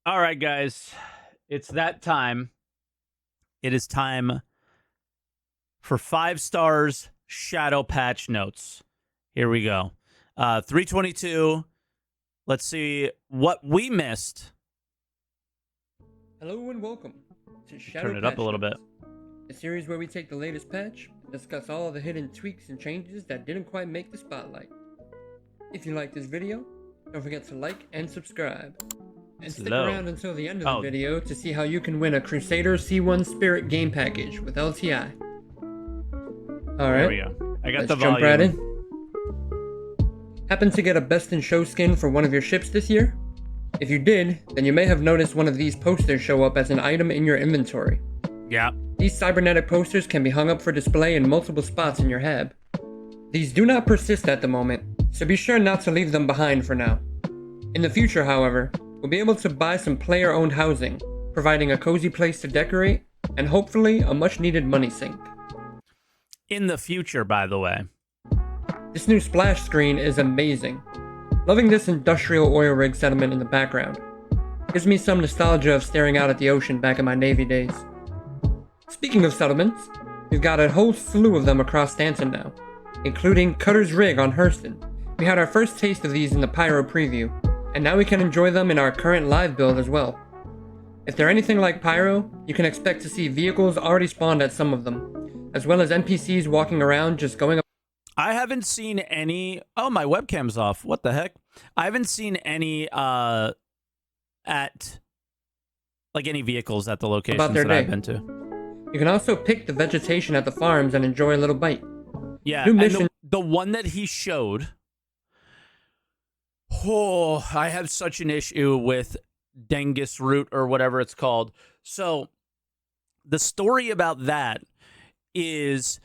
All right, guys, it's that time. It is time for 5 stars shadow patch notes. Here we go. 322. Let's see what we missed. Hello and welcome to Shadow Turn it up Patch a little Notes, bit. a series where we take the latest patch and discuss all the hidden tweaks and changes that didn't quite make the spotlight. If you like this video, don't forget to like and subscribe. And stick Slow. around until the end of the video to see how you can win a Crusader C1 Spirit game package with LTI. There Alright, we go. I got let's the jump volume. right in. Happen to get a Best in Show skin for one of your ships this year? If you did, then you may have noticed one of these posters show up as an item in your inventory. Yeah. These cybernetic posters can be hung up for display in multiple spots in your hab. These do not persist at the moment, so be sure not to leave them behind for now. In the future, however, we'll be able to buy some player-owned housing, providing a cozy place to decorate, and hopefully a much-needed money sink. In the future, by the way. This new splash screen is amazing. Loving this industrial oil rig settlement in the background. Gives me some nostalgia of staring out at the ocean back in my Navy days. Speaking of settlements, we've got a whole slew of them across Stanton now, including Cutter's Rig on Hurston. We had our first taste of these in the Pyro preview, and now we can enjoy them in our current live build as well. If they're anything like Pyro, you can expect to see vehicles already spawned at some of them, as well as NPCs walking around just going up. I haven't seen any. Oh, my webcam's off. What the heck? I haven't seen any at like any vehicles at the locations that I've been to. You can also pick the vegetation at the farms and enjoy a little bite. Yeah, New and mission. the one that he showed. Oh, I have such an issue with Dengus root or whatever it's called. So the story about that is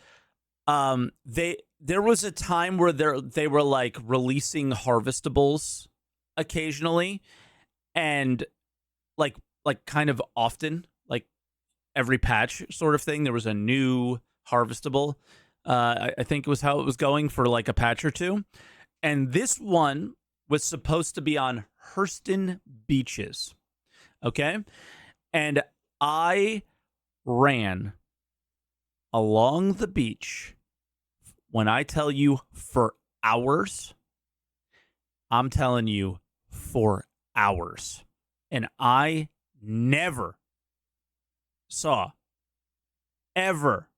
there was a time where they were like releasing harvestables occasionally and like kind of often, like every patch sort of thing. There was a new harvestable. I think it was how it was going for like a patch or two. And this one was supposed to be on Hurston beaches. Okay. And I ran along the beach. When I tell you for hours, I'm telling you for hours. And I never saw ever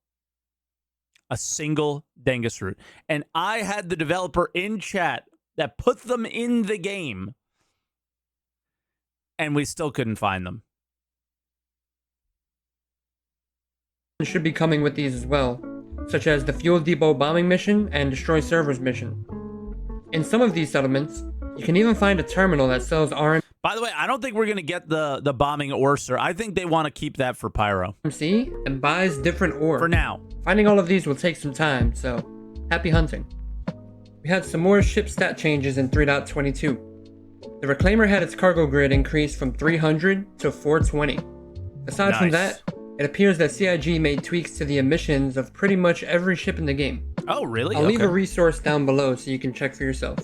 a single Dengus root. And I had the developer in chat that put them in the game, and we still couldn't find them. Should be coming with these as well, such as the Fuel Depot bombing mission and Destroy Servers mission. In some of these settlements, you can even find a terminal that sells By the way, I don't think we're going to get the bombing ore, sir. I think they want to keep that for Pyro. RMC and buys different ore. For now. Finding all of these will take some time, so happy hunting. We had some more ship stat changes in 3.22. The Reclaimer had its cargo grid increased from 300 to 420. Aside from that, it appears that CIG made tweaks to the emissions of pretty much every ship in the game. Oh, really? I'll leave a resource down below so you can check for yourself.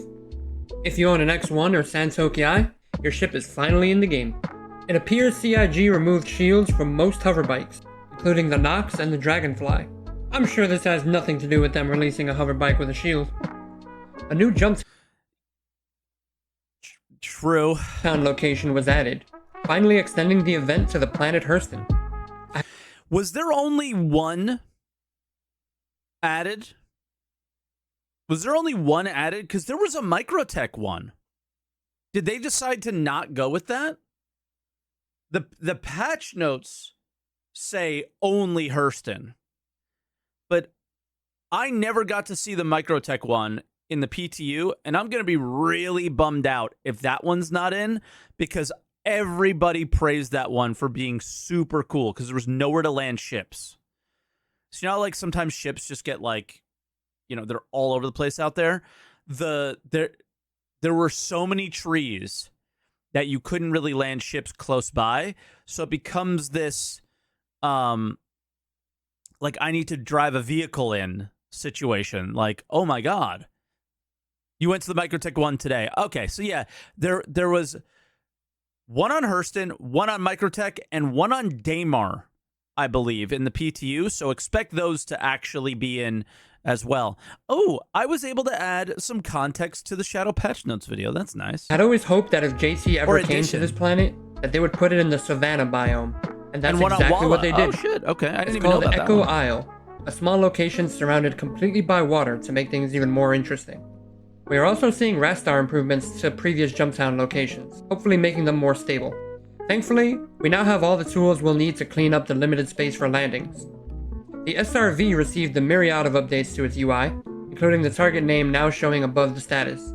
If you own an X1 or Santoki I, your ship is finally in the game. It appears CIG removed shields from most hover bikes, including the Nox and the Dragonfly. I'm sure this has nothing to do with them releasing a hover bike with a shield. A new jump town location was added, finally extending the event to the planet Hurston. Was there only one added? Was there only one added? Because there was a Microtech one. Did they decide to not go with that? The patch notes say only Hurston. But I never got to see the Microtech one in the PTU, and I'm going to be really bummed out if that one's not in, because everybody praised that one for being super cool because there was nowhere to land ships. So you know how, like, sometimes ships just get like, you know, they're all over the place out there. There were so many trees that you couldn't really land ships close by. So it becomes this like I need to drive a vehicle in situation. Like, oh my God. You went to the Microtech one today. Okay, so yeah, there was one on Hurston, one on Microtech, and one on Daymar, I believe, in the PTU. So expect those to actually be in as well. Oh, I was able to add some context to the Shadow Patch Notes video. That's nice. I'd always hoped that if JT ever came to this planet, that they would put it in the Savannah biome. And that's exactly what they did. Oh, shit. Okay. I didn't It's even know called about Echo that one. Isle, a small location surrounded completely by water to make things even more interesting. We are also seeing Rastar improvements to previous Jumptown locations, hopefully making them more stable. Thankfully, we now have all the tools we'll need to clean up the limited space for landings. The SRV received a myriad of updates to its UI, including the target name now showing above the status.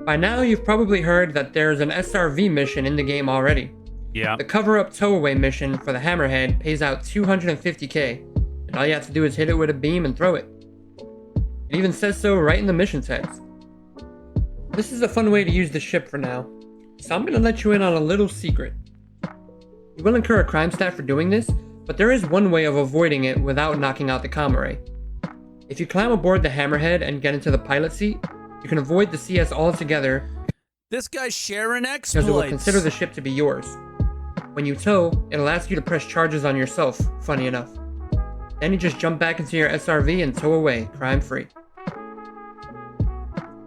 By now, you've probably heard that there's an SRV mission in the game already. Yeah. The cover-up towaway mission for the Hammerhead pays out 250k, and all you have to do is hit it with a beam and throw it. It even says so right in the mission text. This is a fun way to use the ship for now, so I'm gonna let you in on a little secret. You will incur a crime stat for doing this, but there is one way of avoiding it without knocking out the comm array. If you climb aboard the Hammerhead and get into the pilot seat, you can avoid the CS altogether. This guy's sharing exploits. Because it will consider the ship to be yours. When you tow, it'll ask you to press charges on yourself, funny enough. Then you just jump back into your SRV and tow away, crime-free.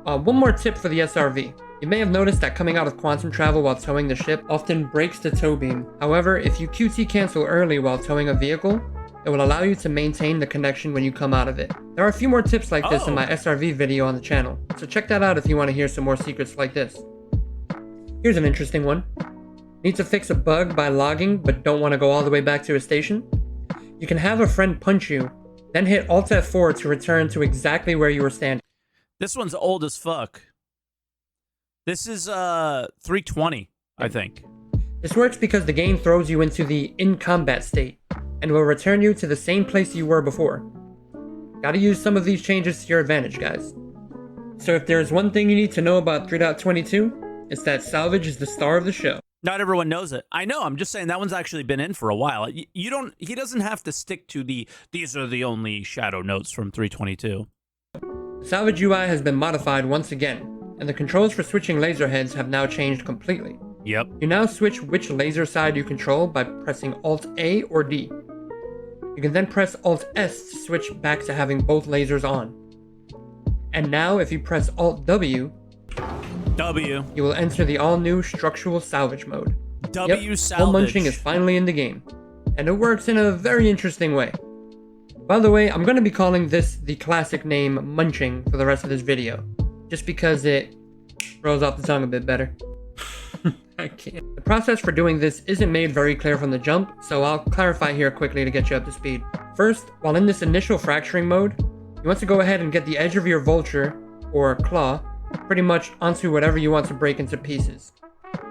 One more tip for the SRV. You may have noticed that coming out of quantum travel while towing the ship often breaks the tow beam. However, if you QT cancel early while towing a vehicle, it will allow you to maintain the connection when you come out of it. There are a few more tips like this in my SRV video on the channel, so check that out if you want to hear some more secrets like this. Here's an interesting one. Need to fix a bug by logging but don't want to go all the way back to a station? You can have a friend punch you, then hit Alt F4 to return to exactly where you were standing. This one's old as fuck. This is 320, I think. This works because the game throws you into the in combat state and will return you to the same place you were before. Gotta use some of these changes to your advantage, guys. So if there's one thing you need to know about 3.22, it's that salvage is the star of the show. Not everyone knows it. I know. I'm just saying that one's actually been in for a while. You don't. He doesn't have to stick to these are the only shadow notes from 322. The salvage UI has been modified once again, and the controls for switching laser heads have now changed completely. Yep. You now switch which laser side you control by pressing Alt A or D. You can then press Alt S to switch back to having both lasers on. And now if you press Alt W, you will enter the all-new structural salvage mode. Salvage. Hole munching is finally in the game, and it works in a very interesting way. By the way, I'm going to be calling this the classic name Munching for the rest of this video, just because it rolls off the tongue a bit better. I can't. The process for doing this isn't made very clear from the jump, so I'll clarify here quickly to get you up to speed. First, while in this initial fracturing mode, you want to go ahead and get the edge of your vulture, or claw, pretty much onto whatever you want to break into pieces.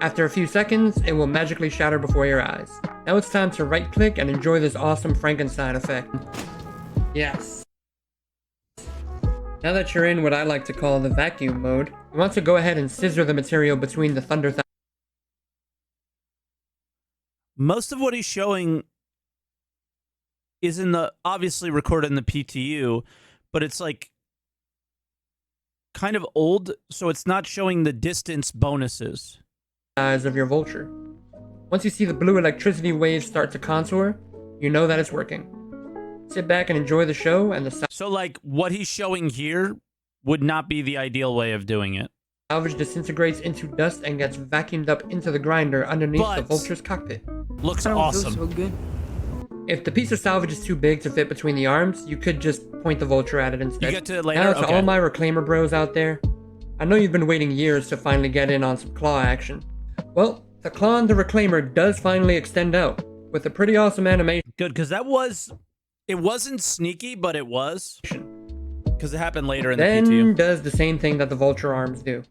After a few seconds, it will magically shatter before your eyes. Now it's time to right-click and enjoy this awesome Frankenstein effect. Yes. Now that you're in what I like to call the vacuum mode, you want to go ahead and scissor the material between the thunder. Most of what he's showing is obviously recorded in the PTU, but it's like kind of old, so it's not showing the distance bonuses. Size of your vulture. Once you see the blue electricity waves start to contour, you know that it's working. Sit back and enjoy the show and the So like what he's showing here would not be the ideal way of doing it. Salvage disintegrates into dust and gets vacuumed up into the grinder underneath the vulture's cockpit. Looks awesome. So good. If the piece of salvage is too big to fit between the arms, you could just point the vulture at it instead. You get to it later? Now to Okay. all my reclaimer bros out there, I know you've been waiting years to finally get in on some claw action. Well, the claw on the reclaimer does finally extend out, with a pretty awesome animation. Good, because it wasn't sneaky, but it was. Because it happened later in the Then PTU. does the same thing that the vulture arms do.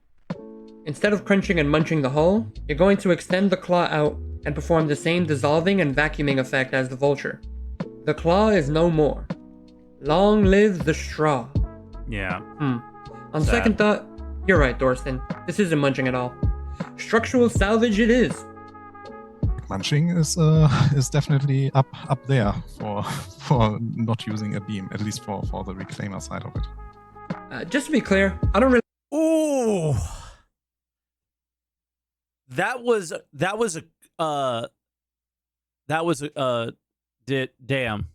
Instead of crunching and munching the hull, you're going to extend the claw out and perform the same dissolving and vacuuming effect as the vulture. The claw is no more. Long live the straw. Yeah. On second thought, you're right, Dorston. This isn't munching at all. Structural salvage it is. Munching is definitely up there for not using a beam, at least for the reclaimer side of it. Just to be clear, I don't really. Ooh. That was damn.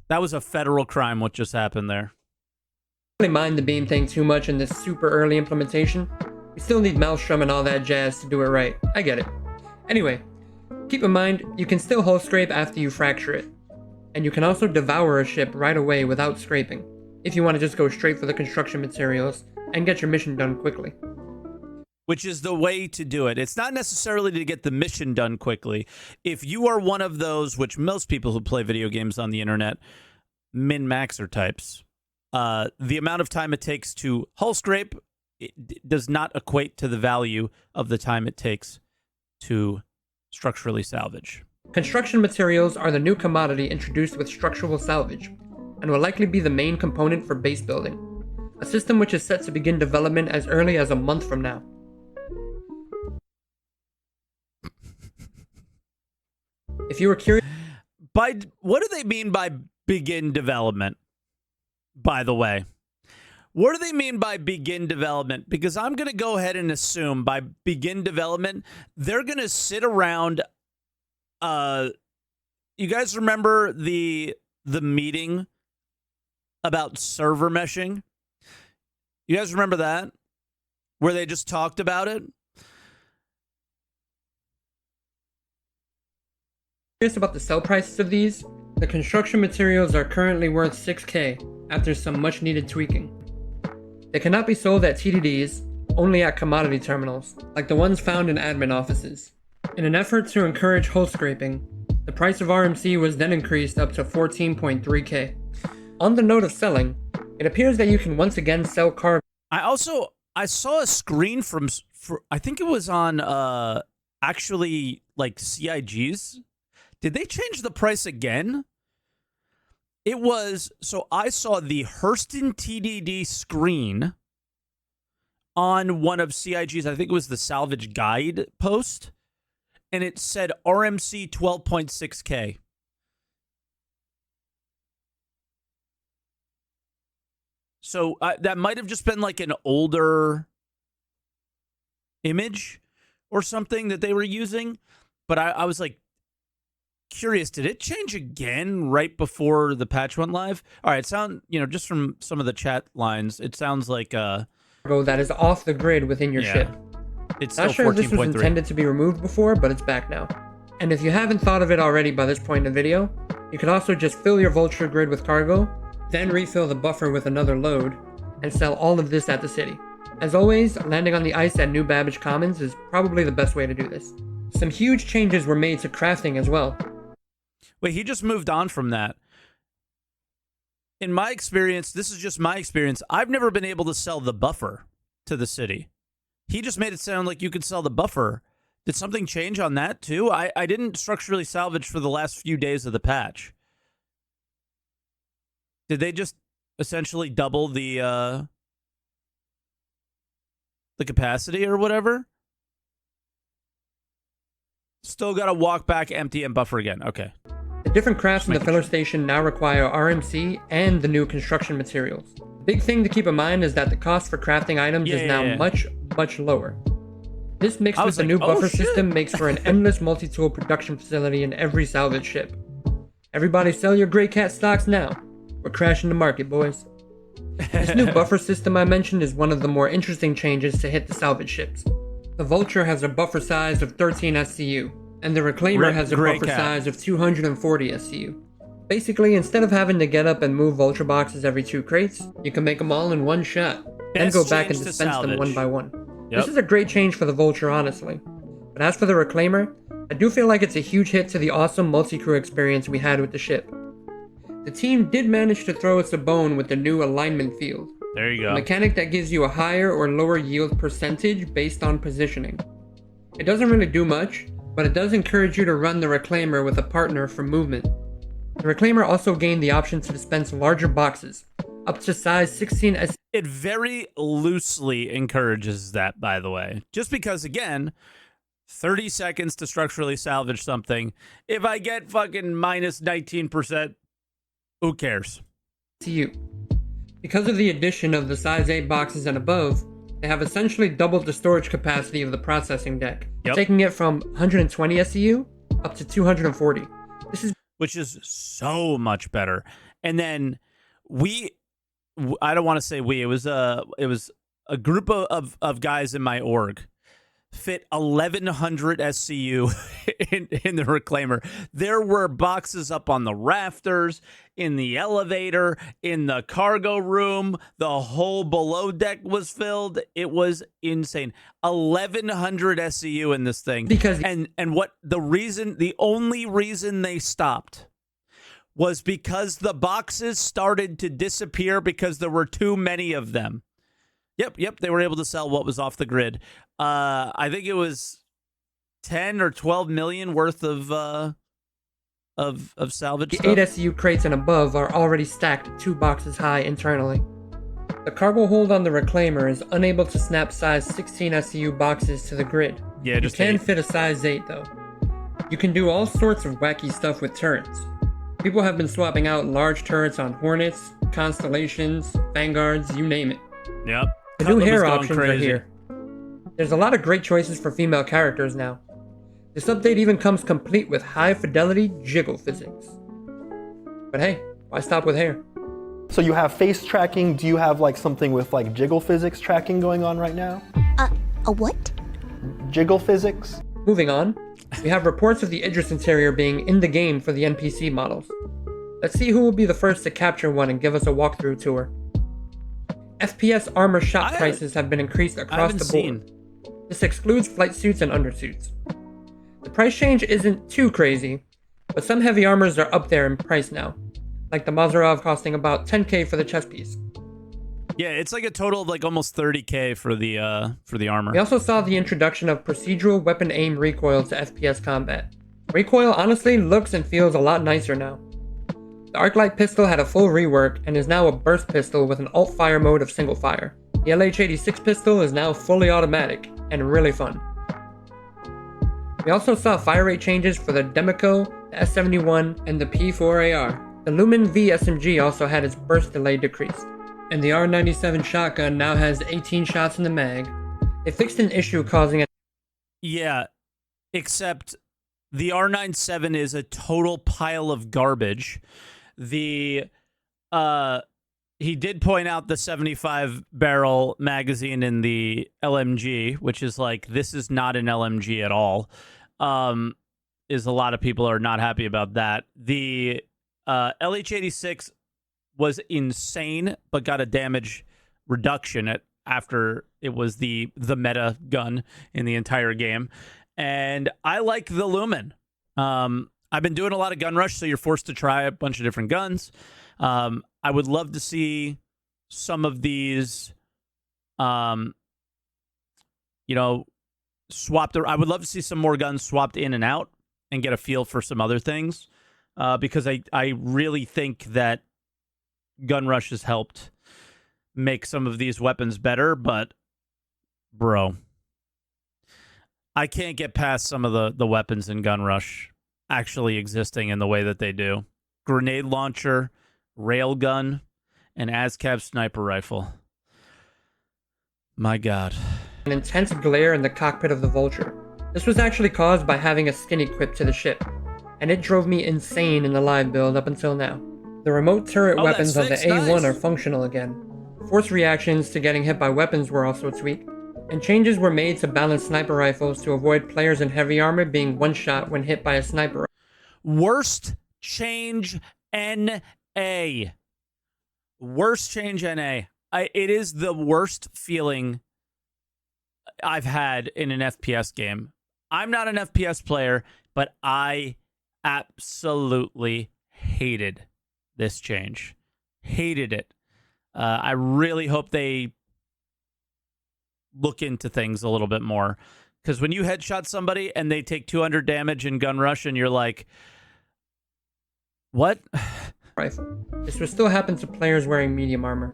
That was a federal crime what just happened there. I don't really mind the beam thing too much in this super early implementation. We still need Maelstrom and all that jazz to do it right. I get it. Anyway, keep in mind, you can still hull scrape after you fracture it. And you can also devour a ship right away without scraping, if you want to just go straight for the construction materials and get your mission done quickly. Which is the way to do it. It's not necessarily to get the mission done quickly. If you are one of those, which most people who play video games on the internet, min-maxer types, the amount of time it takes to hull scrape does not equate to the value of the time it takes to structurally salvage. Construction materials are the new commodity introduced with structural salvage, and will likely be the main component for base building, a system which is set to begin development as early as a month from now. If you were curious... What do they mean by begin development, by the way? What do they mean by begin development? Because I'm going to go ahead and assume by begin development, they're going to sit around... you guys remember the meeting about server meshing? You guys remember that? Where they just talked about it? Curious about the sell prices of these? The construction materials are currently worth 6K after some much needed tweaking. They cannot be sold at TDDs, only at commodity terminals, like the ones found in admin offices. In an effort to encourage hull scraping, the price of RMC was then increased up to 14.3K. On the note of selling, it appears that you can once again sell cargo. I saw a screen from I think it was on actually like CIGs. Did they change the price again? It was, so I saw the Hurston TDD screen on one of CIG's, I think it was the Salvage Guide post, and it said RMC 12.6K. So that might have just been like an older image or something that they were using, but I was like, curious, did it change again right before the patch went live? All right, just from some of the chat lines, it sounds like that is off the grid within your ship. It's still not sure if this was 14.3. intended to be removed before, but it's back now. And if you haven't thought of it already by this point in the video, you can also just fill your vulture grid with cargo, then refill the buffer with another load, and sell all of this at the city. As always, landing on the ice at New Babbage Commons is probably the best way to do this. Some huge changes were made to crafting as well. Wait, he just moved on from that. In my experience, this is just my experience, I've never been able to sell the buffer to the city. He just made it sound like you could sell the buffer. Did something change on that too? I didn't structurally salvage for the last few days of the patch. Did they just essentially double the capacity or whatever? Still got to walk back empty and buffer again. Okay. The different crafts in the filler station now require RMC and the new construction materials. The big thing to keep in mind is that the cost for crafting items is now much, much lower. This mixed with the new buffer system makes for an endless multi-tool production facility in every salvage ship. Everybody sell your Grey Cat stocks now. We're crashing the market, boys. This new buffer system I mentioned is one of the more interesting changes to hit the salvage ships. The Vulture has a buffer size of 13 SCU, and the Reclaimer has a buffer size of 240 SCU. Basically, instead of having to get up and move Vulture boxes every 2 crates, you can make them all in one shot, and go back and dispense them one by one. This is a great change for the Vulture, honestly. But as for the Reclaimer, I do feel like it's a huge hit to the awesome multi-crew experience we had with the ship. The team did manage to throw us a bone with the new alignment field. There you go. A mechanic that gives you a higher or lower yield percentage based on positioning. It doesn't really do much, but it does encourage you to run the Reclaimer with a partner for movement. The Reclaimer also gained the option to dispense larger boxes, up to size 16 SCU. It very loosely encourages that, by the way. Just because, again, 30 seconds to structurally salvage something. If I get fucking minus 19%, who cares? Because of the addition of the size 8 boxes and above, They have essentially doubled the storage capacity of the processing deck, Yep. taking it from 120 SCU up to 240. Which is so much better. And then I don't want to say it was a group of guys in my org fit 1100 SCU in the reclaimer. There were boxes up on the rafters, in the elevator, in the cargo room. The whole below deck was filled. It was insane. 1100 SCU in this thing. Because the only reason they stopped was because the boxes started to disappear because there were too many of them. Yep. They were able to sell what was off the grid. I think it was 10 or 12 million worth of salvage the stuff. 8 SCU crates and above are already stacked 2 boxes high internally. The cargo hold on the reclaimer is unable to snap size 16 SCU boxes to the grid. Yeah, just you can 8. fit a size 8 though. You can do all sorts of wacky stuff with turrets. People have been swapping out large turrets on Hornets, Constellations, Vanguards, you name it. Yep. The new Cutlass hair going options crazy. are here. There's a lot of great choices for female characters now. This update even comes complete with high-fidelity jiggle physics. But hey, why stop with hair? So you have face tracking. Do you have like something with like jiggle physics tracking going on right now? A what? Jiggle physics? Moving on, we have reports of the Idris interior being in the game for the NPC models. Let's see who will be the first to capture one and give us a walkthrough tour. FPS armor shop prices have been increased across the board. This excludes flight suits and undersuits. The price change isn't too crazy, but some heavy armors are up there in price now, like the Mazarov costing about 10k for the chest piece. Yeah, it's like a total of like almost 30k for the armor. We also saw the introduction of procedural weapon aim recoil to FPS combat. Recoil honestly looks and feels a lot nicer now. The Arclight pistol had a full rework and is now a burst pistol with an alt-fire mode of single fire. The LH-86 pistol is now fully automatic and really fun. We also saw fire rate changes for the Demico, the S71, and the P4AR. The Lumen V SMG also had its burst delay decreased. And the R97 shotgun now has 18 shots in the mag. They fixed an issue causing it. Yeah, except the R97 is a total pile of garbage. He did point out the 75 barrel magazine in the LMG, which is like, this is not an LMG at all. Is a lot of people are not happy about that. The LH-86 was insane, but got a damage reduction after it was the meta gun in the entire game. And I like the Lumen. I've been doing a lot of gun rush, so you're forced to try a bunch of different guns. I would love to see some of these, swapped. I would love to see some more guns swapped in and out and get a feel for some other things, because I really think that gun rush has helped make some of these weapons better. But, bro, I can't get past some of the weapons in gun rush actually existing in the way that they do. Grenade launcher, railgun, and ASCAP sniper rifle. My God. An intense glare in the cockpit of the Vulture. This was actually caused by having a skin equipped to the ship, and it drove me insane in the live build up until now. The remote turret weapons of the A1 are functional again. Force reactions to getting hit by weapons were also tweaked, and changes were made to balance sniper rifles to avoid players in heavy armor being one-shot when hit by a sniper. Worst change NA. Worst change NA. It is the worst feeling I've had in an FPS game. I'm not an FPS player, but I absolutely hated this change. Hated it. I really hope they look into things a little bit more, because when you headshot somebody and they take 200 damage in gun rush and you're like, what? Rifle. This would still happen to players wearing medium armor.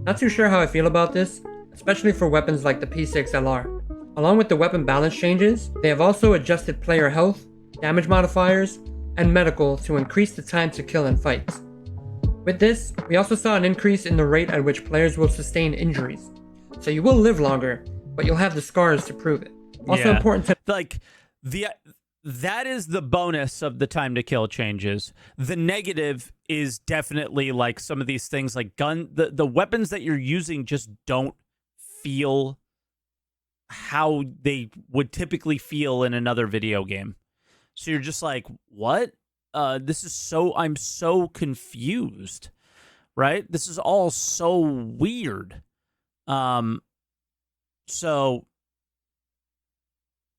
Not too sure how I feel about this, especially for weapons like the P6LR. Along with the weapon balance changes, they have also adjusted player health, damage modifiers, and medical to increase the time to kill in fights. With this, we also saw an increase in the rate at which players will sustain injuries. So you will live longer, but you'll have the scars to prove it. Also important to like that is the bonus of the time to kill changes. The negative is definitely like some of these things like the weapons that you're using just don't feel how they would typically feel in another video game. So you're just like, what? I'm so confused, right? This is all so weird. So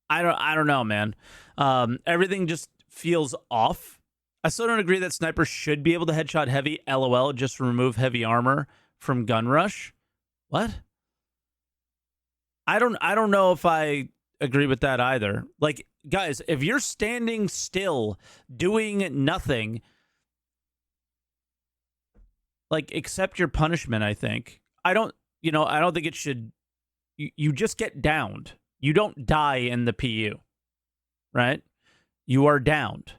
I don't know, man. Everything just feels off. I still don't agree that snipers should be able to headshot heavy. LOL, just remove heavy armor from gun rush. What? I don't know if I agree with that either. Like, guys, if you're standing still doing nothing, like, accept your punishment, I think. I don't think it should. You just get downed. You don't die in the PU, right? You are downed.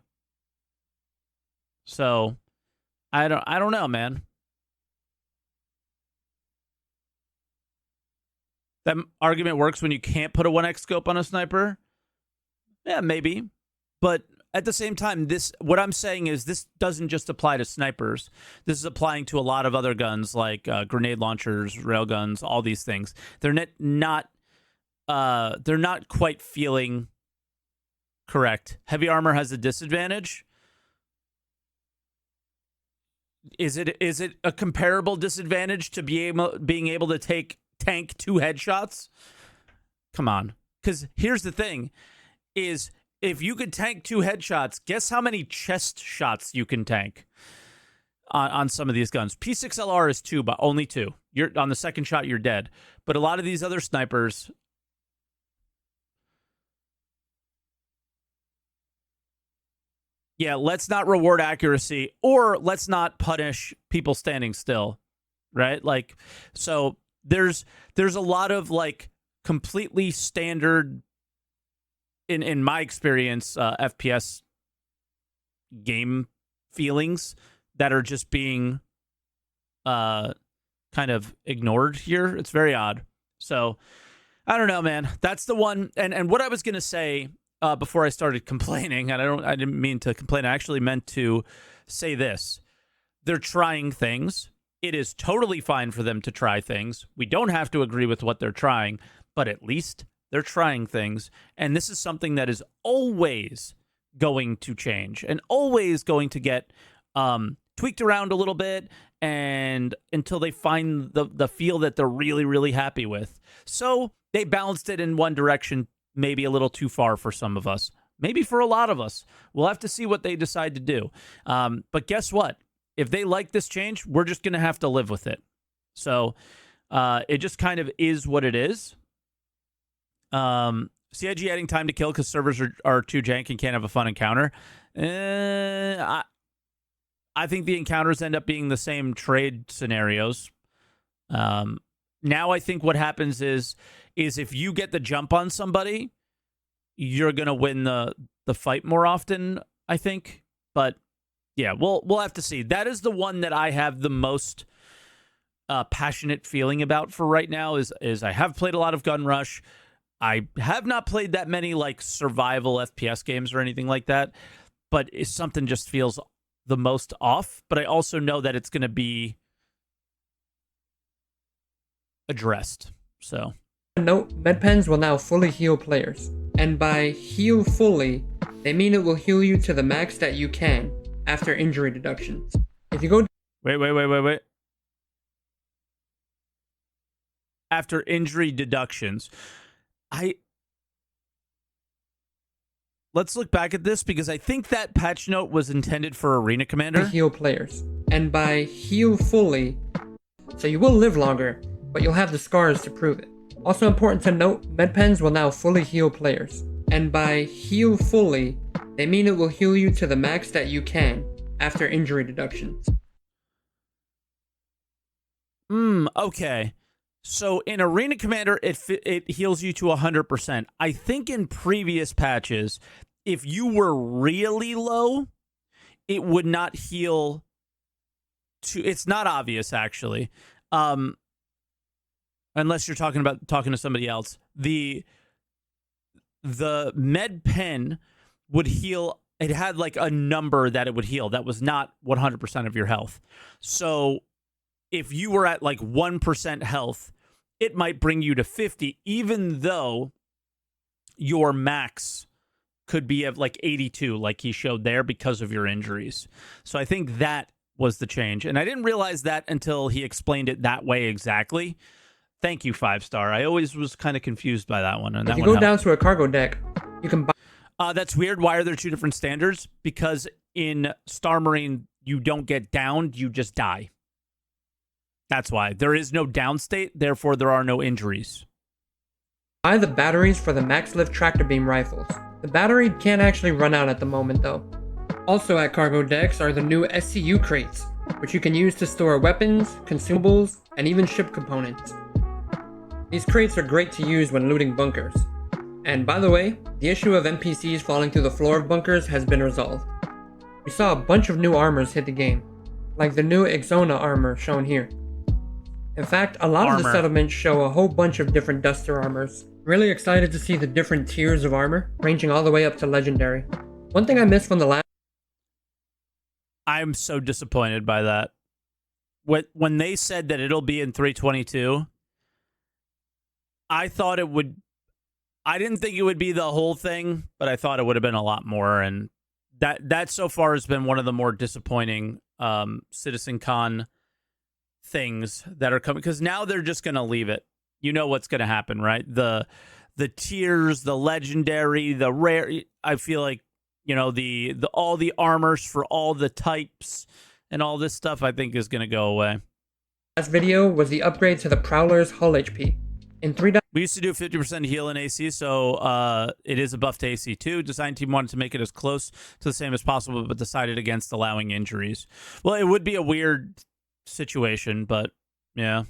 So, I don't know, man. That argument works when you can't put a 1x scope on a sniper. Yeah, maybe. But at the same time, what I'm saying is this doesn't just apply to snipers. This is applying to a lot of other guns like grenade launchers, railguns, all these things. They're not quite feeling correct. Heavy armor has a disadvantage. Is it a comparable disadvantage to being able to tank 2 headshots? Come on. Because here's the thing, is if you could tank 2 headshots, guess how many chest shots you can tank on some of these guns. P6LR is 2, but only 2. You're on the second shot, you're dead. But a lot of these other snipers, yeah, let's not reward accuracy, or let's not punish people standing still, right? Like, so there's a lot of like completely standard, in my experience, FPS game feelings that are just being kind of ignored here. It's very odd. So I don't know, man. That's the one. And what I was gonna say before I started complaining, and I didn't mean to complain. I actually meant to say this: they're trying things. It is totally fine for them to try things. We don't have to agree with what they're trying, but at least they're trying things. And this is something that is always going to change and always going to get tweaked around a little bit, and until they find the feel that they're really, really happy with. So they balanced it in one direction, maybe a little too far for some of us, maybe for a lot of us. We'll have to see what they decide to do. But guess what? If they like this change, we're just going to have to live with it. So it just kind of is what it is. CIG adding time to kill because servers are too jank and can't have a fun encounter. I think the encounters end up being the same trade scenarios. Now I think what happens is if you get the jump on somebody, you're going to win the fight more often, I think. But yeah, we'll have to see. That is the one that I have the most passionate feeling about for right now is I have played a lot of Gun Rush. I have not played that many like survival FPS games or anything like that, but something just feels the most off. But I also know that it's going to be addressed. So note, med pens will now fully heal players. And by heal fully, they mean it will heal you to the max that you can after injury deductions. If you go... Wait. After injury deductions. Let's look back at this, because I think that patch note was intended for Arena Commander. Heal players. And by heal fully, so you will live longer, but you'll have the scars to prove it. Also important to note, med pens will now fully heal players. And by heal fully, they mean it will heal you to the max that you can after injury deductions. Okay. So in Arena Commander, it heals you to 100%. I think in previous patches, if you were really low, it would not heal to... It's not obvious, actually. unless you're talking to somebody else. The med pen would heal. It had like a number that it would heal. That was not 100% of your health. So if you were at like 1% health, it might bring you to 50, even though your max could be at like 82, like he showed there, because of your injuries. So I think that was the change. And I didn't realize that until he explained it that way exactly. Thank you, 5-Star. I always was kind of confused by that one. And If that you one go down helped. to a cargo deck, you can buy. That's weird. Why are there two different standards? Because in Star Marine, you don't get downed, you just die. That's why. There is no down state, therefore there are no injuries. Buy the batteries for the max lift tractor beam rifles. The battery can't actually run out at the moment though. Also at cargo decks are the new SCU crates, which you can use to store weapons, consumables, and even ship components. These crates are great to use when looting bunkers. And by the way, the issue of NPCs falling through the floor of bunkers has been resolved. We saw a bunch of new armors hit the game, like the new Exona armor shown here. In fact, a lot of the settlements show a whole bunch of different Duster armors. Really excited to see the different tiers of armor, ranging all the way up to Legendary. One thing I missed from the last... I'm so disappointed by that. When they said that it'll be in 322, I thought it would... I didn't think it would be the whole thing, but I thought it would have been a lot more, and that so far has been one of the more disappointing CitizenCon things that are coming, because now they're just going to leave it. You know what's going to happen, right? The tiers, the legendary, the rare. I feel like, you know, the all the armors for all the types and all this stuff, I think is going to go away. Last video was the upgrade to the Prowler's hull HP. In 3. We used to do 50% heal in AC, so it is a buff to AC too. Design team wanted to make it as close to the same as possible, but decided against allowing injuries. Well, it would be a weird situation, but yeah.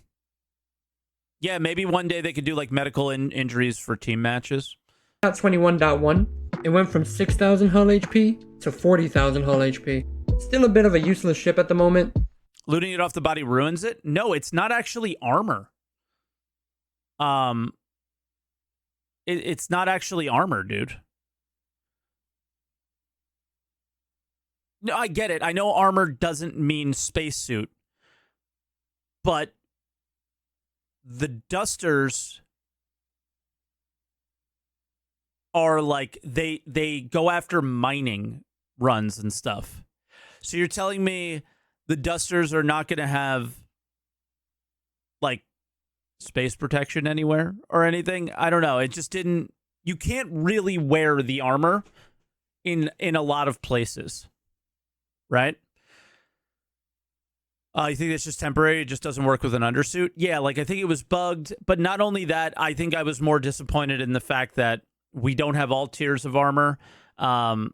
Yeah, maybe one day they could do like medical injuries for team matches. 21.1, it went from 6,000 hull HP to 40,000 hull HP. Still a bit of a useless ship at the moment. Looting it off the body ruins it? No, it's not actually armor. It's not actually armor, dude. No, I get it. I know armor doesn't mean spacesuit, but the Dusters are like, they go after mining runs and stuff. So you're telling me the Dusters are not going to have like space protection anywhere or anything? I don't know. It just didn't. You can't really wear the armor in a lot of places, right? You think it's just temporary? It just doesn't work with an undersuit? Yeah, like I think it was bugged. But not only that, I think I was more disappointed in the fact that we don't have all tiers of armor. And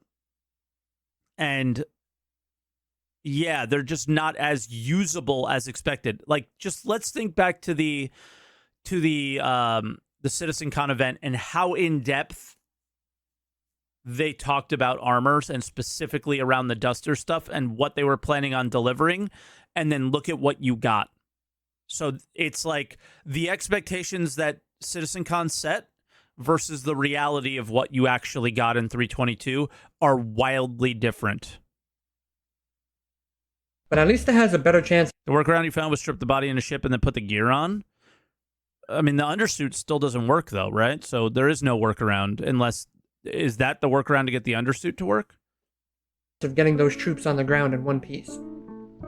yeah, they're just not as usable as expected. Like, just let's think back to the CitizenCon event and how in depth they talked about armors, and specifically around the Duster stuff and what they were planning on delivering, and then look at what you got. So it's like the expectations that CitizenCon set versus the reality of what you actually got in 322 are wildly different. But at least it has a better chance. The workaround you found was strip the body in a ship and then put the gear on. I mean, the undersuit still doesn't work though, right? So there is no workaround unless... Is that the workaround to get the undersuit to work? Of getting those troops on the ground in one piece.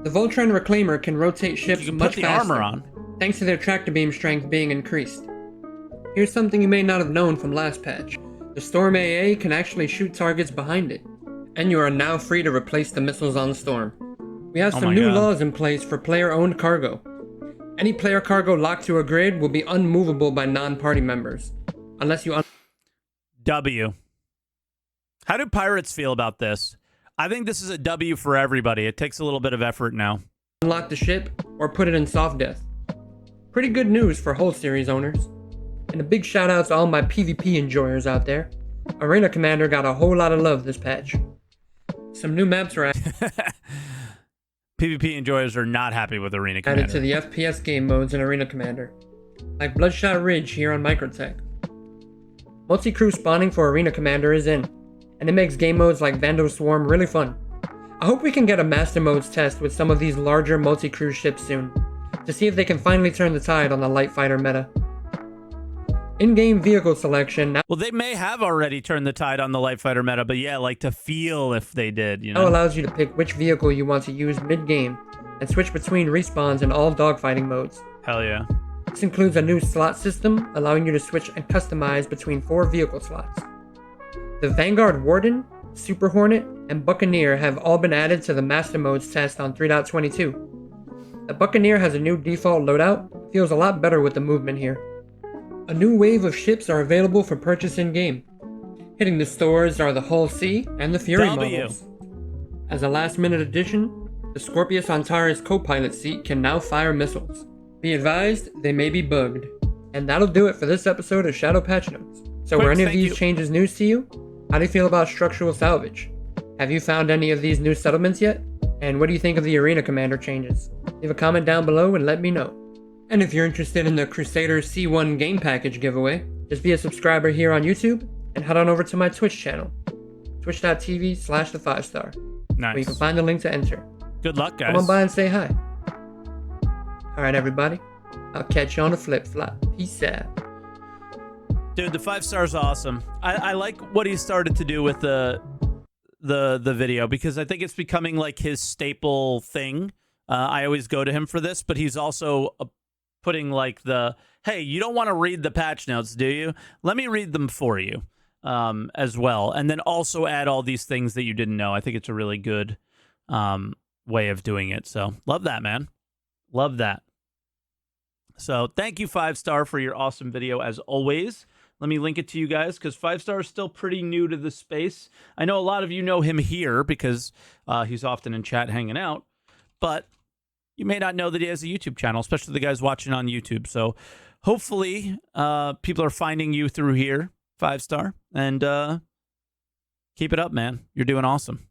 The Voltron Reclaimer can rotate ships much faster, armor on, thanks to their tractor beam strength being increased. Here's something you may not have known from last patch. The Storm AA can actually shoot targets behind it, and you are now free to replace the missiles on Storm. We have some new laws in place for player-owned cargo. Any player cargo locked to a grid will be unmovable by non-party members, unless you W. How do pirates feel about this? I think this is a W for everybody. It takes a little bit of effort now. Unlock the ship or put it in soft death. Pretty good news for whole series owners. And a big shout out to all my PvP enjoyers out there. Arena Commander got a whole lot of love this patch. Some new maps are PvP enjoyers are not happy with Arena Commander. added to the FPS game modes in Arena Commander. like Bloodshot Ridge here on Microtech. Multi-crew spawning for Arena Commander is in, and it makes game modes like Vandal Swarm really fun. I hope we can get a Master Modes test with some of these larger multi-crew ships soon, to see if they can finally turn the tide on the light fighter meta. In-game vehicle selection now Well, they may have already turned the tide on the light fighter meta, but yeah, like to feel if they did, you know? allows you to pick which vehicle you want to use mid-game, and switch between respawns in all dogfighting modes. Hell yeah. This includes a new slot system, allowing you to switch and customize between 4 vehicle slots. The Vanguard Warden, Super Hornet, and Buccaneer have all been added to the Master Modes test on 3.22. The Buccaneer has a new default loadout, feels a lot better with the movement here. A new wave of ships are available for purchase in-game. Hitting the stores are the Hull C and the Fury models. As a last-minute addition, the Scorpius Antares co-pilot seat can now fire missiles. Be advised, they may be bugged. And that'll do it for this episode of Shadow Patch Notes. So were any of these changes news to you? How do you feel about structural salvage? Have you found any of these new settlements yet? And what do you think of the Arena Commander changes? Leave a comment down below and let me know. And if you're interested in the Crusader C1 game package giveaway, just be a subscriber here on YouTube and head on over to my Twitch channel, twitch.tv/The5Star, Nice. where you can find the link to enter. Good luck, guys. Come on by and say hi. Alright everybody, I'll catch you on the flip flop. Peace out. Dude, the 5-star's awesome. I like what he started to do with the video, because I think it's becoming like his staple thing. I always go to him for this, but he's also putting like the, hey, you don't want to read the patch notes, do you? Let me read them for you as well. And then also add all these things that you didn't know. I think it's a really good way of doing it. So love that, man. Love that. So thank you, 5-star, for your awesome video as always. Let me link it to you guys, because 5-star is still pretty new to the space. I know a lot of you know him here because he's often in chat hanging out, but you may not know that he has a YouTube channel, especially the guys watching on YouTube. So hopefully people are finding you through here, 5-star, and keep it up, man. You're doing awesome.